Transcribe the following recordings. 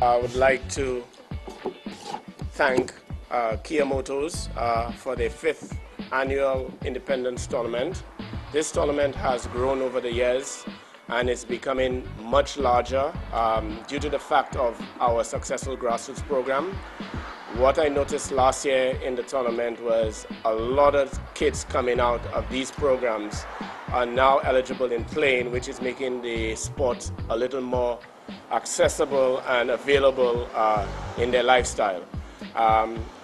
I would like to thank Kia Motors for their 5th annual Independence Tournament. This tournament has grown over the years and it's becoming much larger due to the fact of our successful grassroots program. What I noticed last year in the tournament was a lot of kids coming out of these programs are now eligible in playing, which is making the sport a little more accessible and available in their lifestyle.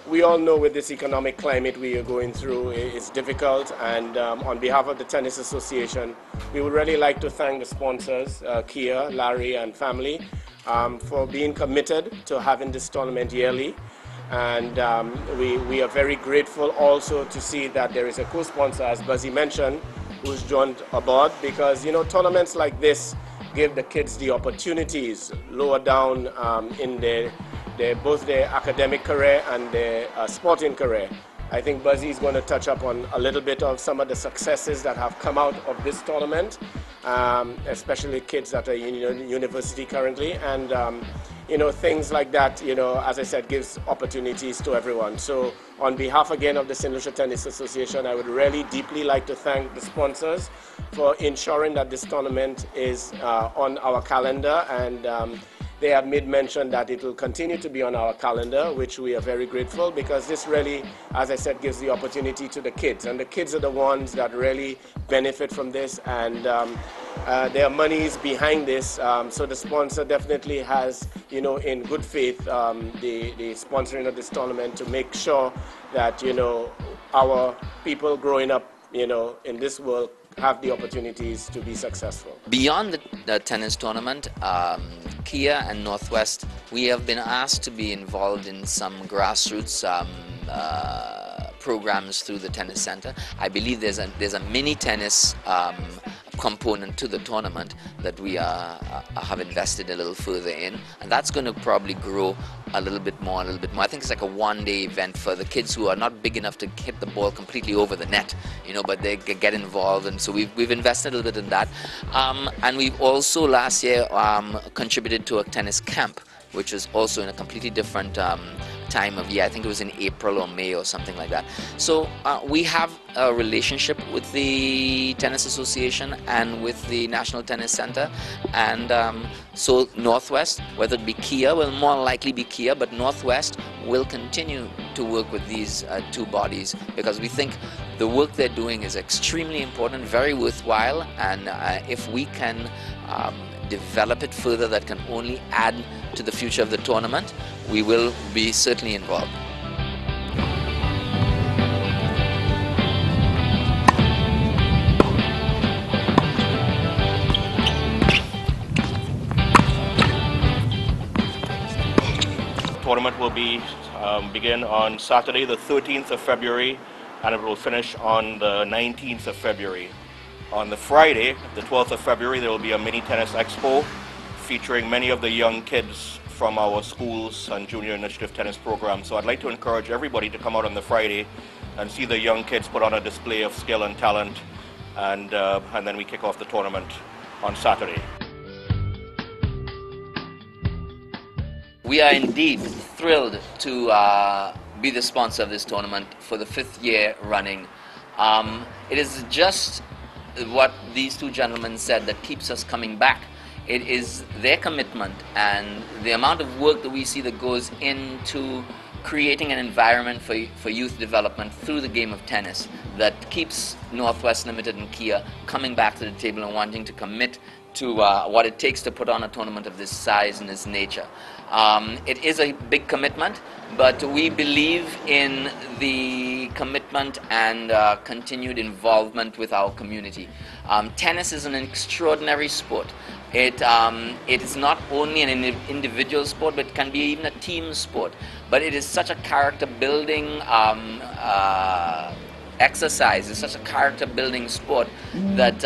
We all know with this economic climate we are going through, it's difficult, and on behalf of the Tennis Association, we would really like to thank the sponsors, Kia, Larry and family, for being committed to having this tournament yearly. And we are very grateful also to see that there is a co-sponsor, as Buzzy mentioned, who's joined aboard, because tournaments like this give the kids the opportunities lower down in both their academic career and their sporting career. I think Buzzy is going to touch up on a little bit of some of the successes that have come out of this tournament, especially kids that are in university currently, and things like that, as I said, gives opportunities to everyone. So on behalf again of the St. Lucia Tennis Association, I would really deeply like to thank the sponsors for ensuring that this tournament is on our calendar, and they have made mention that it will continue to be on our calendar, which we are very grateful, because this really, as I said, gives the opportunity to the kids, and the kids are the ones that really benefit from this, and their money is behind this, so the sponsor definitely has, in good faith, the sponsoring of this tournament to make sure that, our people growing up, in this world have the opportunities to be successful. Beyond the tennis tournament, Kia and Northwest, we have been asked to be involved in some grassroots programs through the tennis center. I believe there's a mini tennis component to the tournament that we have invested a little further in, and that's going to probably grow a little bit more. I think it's like a one-day event for the kids who are not big enough to hit the ball completely over the net, but they get involved, and so we've invested a little bit in that. And we've also last year contributed to a tennis camp, which was also in a completely different time of year. I think it was in April or May or something like that. So we have a relationship with the Tennis Association and with the National Tennis Center, and so Northwest, whether it be Kia, will more likely be Kia, but Northwest will continue to work with these two bodies, because we think the work they're doing is extremely important, very worthwhile, and if we can develop it further, that can only add to the future of the tournament, we will be certainly involved. The tournament will begin on Saturday the 13th of February, and it will finish on the 19th of February. On the Friday, the 12th of February, there will be a mini tennis expo featuring many of the young kids from our schools and junior initiative tennis program. So I'd like to encourage everybody to come out on the Friday and see the young kids put on a display of skill and talent, and then we kick off the tournament on Saturday. We are indeed thrilled to be the sponsor of this tournament for the 5th year running. It is just what these two gentlemen said that keeps us coming back. It is their commitment and the amount of work that we see that goes into creating an environment for youth development through the game of tennis that keeps Northwest Limited and Kia coming back to the table and wanting to commit to what it takes to put on a tournament of this size and this nature. It is a big commitment, but we believe in the commitment and continued involvement with our community. Tennis is an extraordinary sport. It is not only an individual sport, but it can be even a team sport. But it is such a character-building exercise, it's such a character-building sport that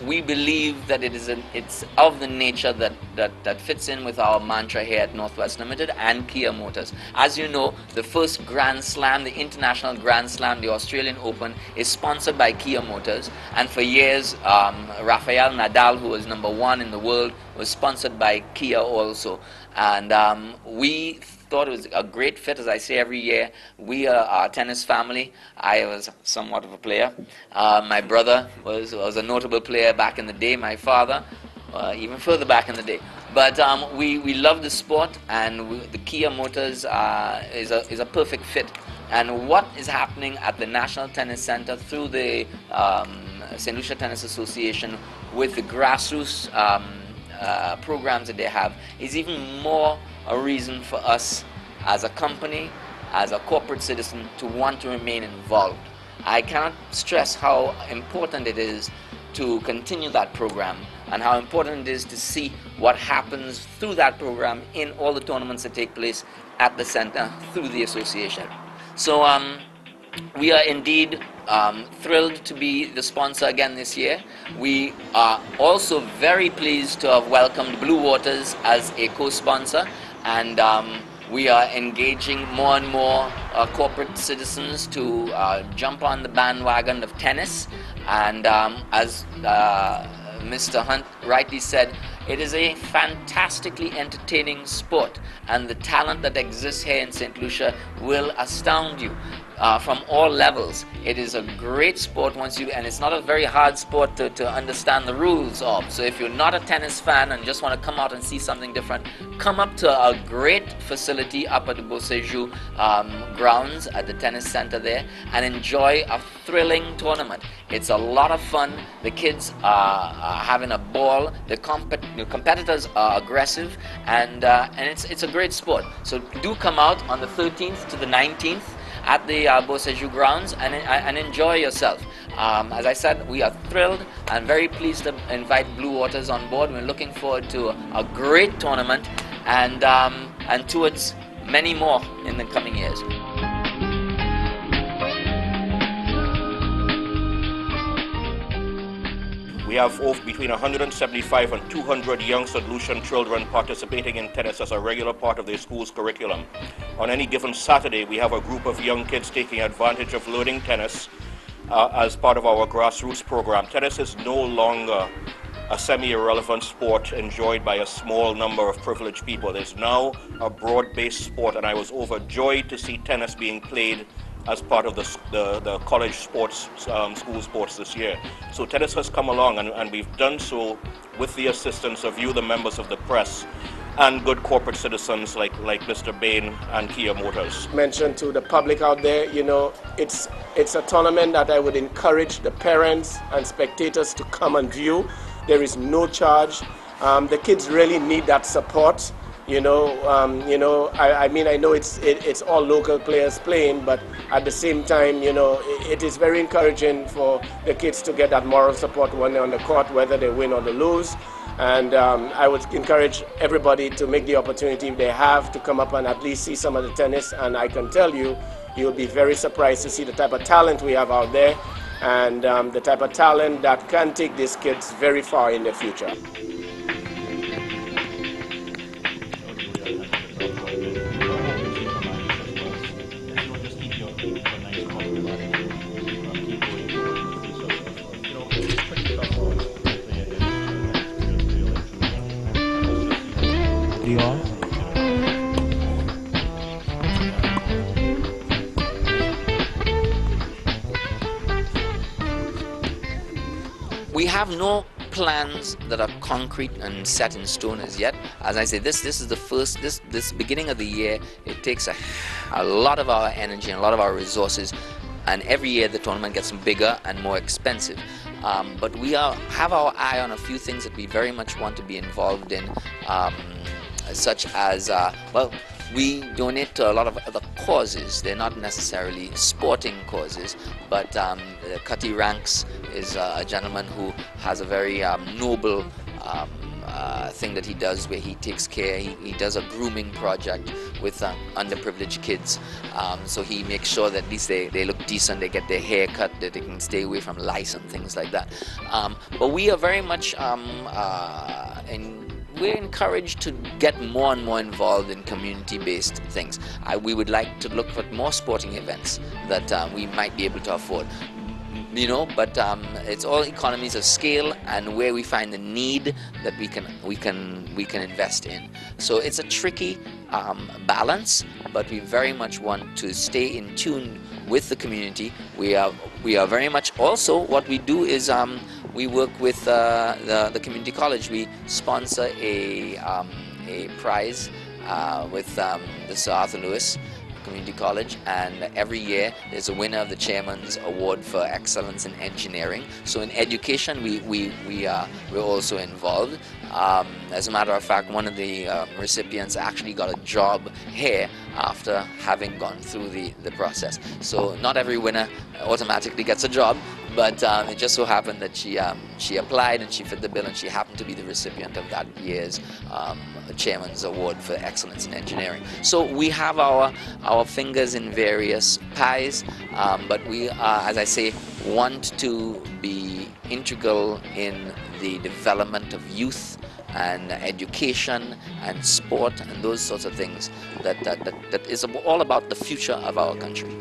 we believe that it's of the nature that fits in with our mantra here at Northwest Limited and Kia Motors. As you know, the first Grand Slam, the International Grand Slam, the Australian Open, is sponsored by Kia Motors, and for years Rafael Nadal, who was #1 in the world, was sponsored by Kia also. And we thought it was a great fit. As I say every year, we are a tennis family. I was somewhat of a player. My brother was a notable player back in the day. My father, even further back in the day. But we love the sport, and the Kia Motors is a perfect fit. And what is happening at the National Tennis Center through the St. Lucia Tennis Association with the grassroots programs that they have is even more a reason for us as a company, as a corporate citizen, to want to remain involved. I cannot stress how important it is to continue that program, and how important it is to see what happens through that program in all the tournaments that take place at the center through the association. So we are indeed thrilled to be the sponsor again this year. We are also very pleased to have welcomed Blue Waters as a co-sponsor, and we are engaging more and more corporate citizens to jump on the bandwagon of tennis. And as Mr. Hunt rightly said, it is a fantastically entertaining sport, and the talent that exists here in St. Lucia will astound you from all levels. It is a great sport and it's not a very hard sport to understand the rules of. So if you're not a tennis fan and just want to come out and see something different, come up to a great facility up at the Beausejour grounds at the tennis center there and enjoy a thrilling tournament. It's a lot of fun. The kids are having a ball. The competitors are aggressive, and it's a great sport. So do come out on the 13th to the 19th at the Beausejour grounds and enjoy yourself. As I said, we are thrilled and very pleased to invite Blue Waters on board. We're looking forward to a great tournament and towards many more in the coming years. We have between 175 and 200 young St. Lucian children participating in tennis as a regular part of their school's curriculum. On any given Saturday, we have a group of young kids taking advantage of learning tennis as part of our grassroots program. Tennis is no longer a semi-irrelevant sport enjoyed by a small number of privileged people. It is now a broad-based sport, and I was overjoyed to see tennis being played as part of the college sports, school sports this year. So tennis has come along, and we've done so with the assistance of you, the members of the press, and good corporate citizens like Mr. Bain and Kia Motors. Mention to the public out there, you know, it's a tournament that I would encourage the parents and spectators to come and view. There is no charge. The kids really need that support. I mean, I know it's all local players playing, but at the same time, you know, it is very encouraging for the kids to get that moral support when they're on the court, whether they win or they lose. And I would encourage everybody to make the opportunity if they have to come up and at least see some of the tennis. And I can tell you, you'll be very surprised to see the type of talent we have out there, and the type of talent that can take these kids very far in the future. We have no plans that are concrete and set in stone as yet. As I say, this is the first, this beginning of the year, it takes a lot of our energy and a lot of our resources, and every year the tournament gets bigger and more expensive. But we have our eye on a few things that we very much want to be involved in, such as, well, we donate to a lot of other causes. They're not necessarily sporting causes, but Cutty Ranks is a gentleman who has a very noble thing that he does, where he takes care, he does a grooming project with underprivileged kids. So he makes sure that at least they look decent, they get their hair cut, that they can stay away from lice and things like that. But we are very much we're encouraged to get more and more involved in community-based things. We would like to look at more sporting events that we might be able to afford. you know, but it's all economies of scale and where we find the need that we can invest in. So it's a tricky balance, but we very much want to stay in tune with the community. We are very much also, what we do is we work with the community college. We sponsor a prize with the Sir Arthur Lewis Community College, and every year there's a winner of the Chairman's Award for Excellence in Engineering. So in education we're also involved. As a matter of fact, one of the recipients actually got a job here after having gone through the process. So not every winner automatically gets a job, but it just so happened that she applied and she fit the bill, and she happened to be the recipient of that year's Chairman's Award for Excellence in Engineering. So we have our fingers in various pies, but we, as I say, want to be integral in the development of youth and education and sport and those sorts of things that is all about the future of our country.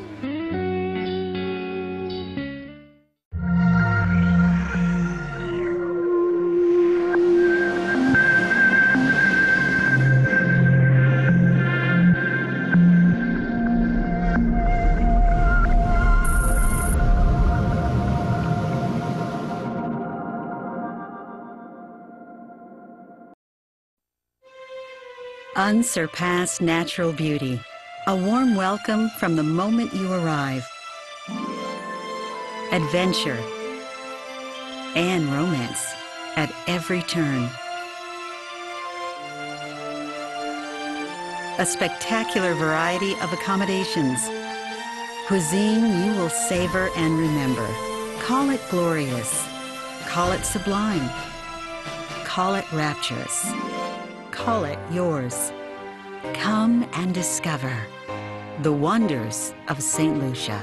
Unsurpassed natural beauty. A warm welcome from the moment you arrive. Adventure and romance at every turn. A spectacular variety of accommodations. Cuisine you will savor and remember. Call it glorious. Call it sublime. Call it rapturous. Call it yours. Come and discover the wonders of St. Lucia.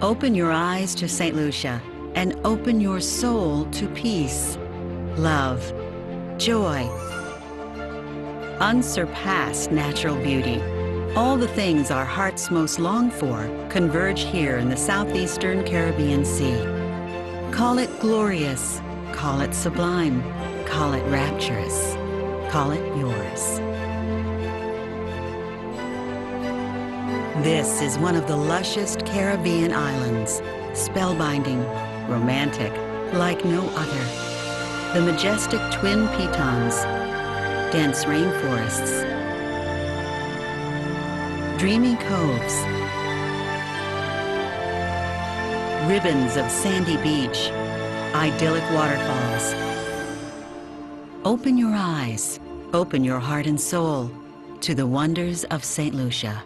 Open your eyes to St. Lucia and open your soul to peace, love, joy, unsurpassed natural beauty. All the things our hearts most long for converge here in the southeastern Caribbean Sea. Call it glorious, call it sublime, call it rapturous, call it yours. This is one of the lushest Caribbean islands, spellbinding, romantic, like no other. The majestic twin pitons, dense rainforests, dreamy coves, ribbons of sandy beach, idyllic waterfalls. Open your eyes, open your heart and soul to the wonders of St. Lucia.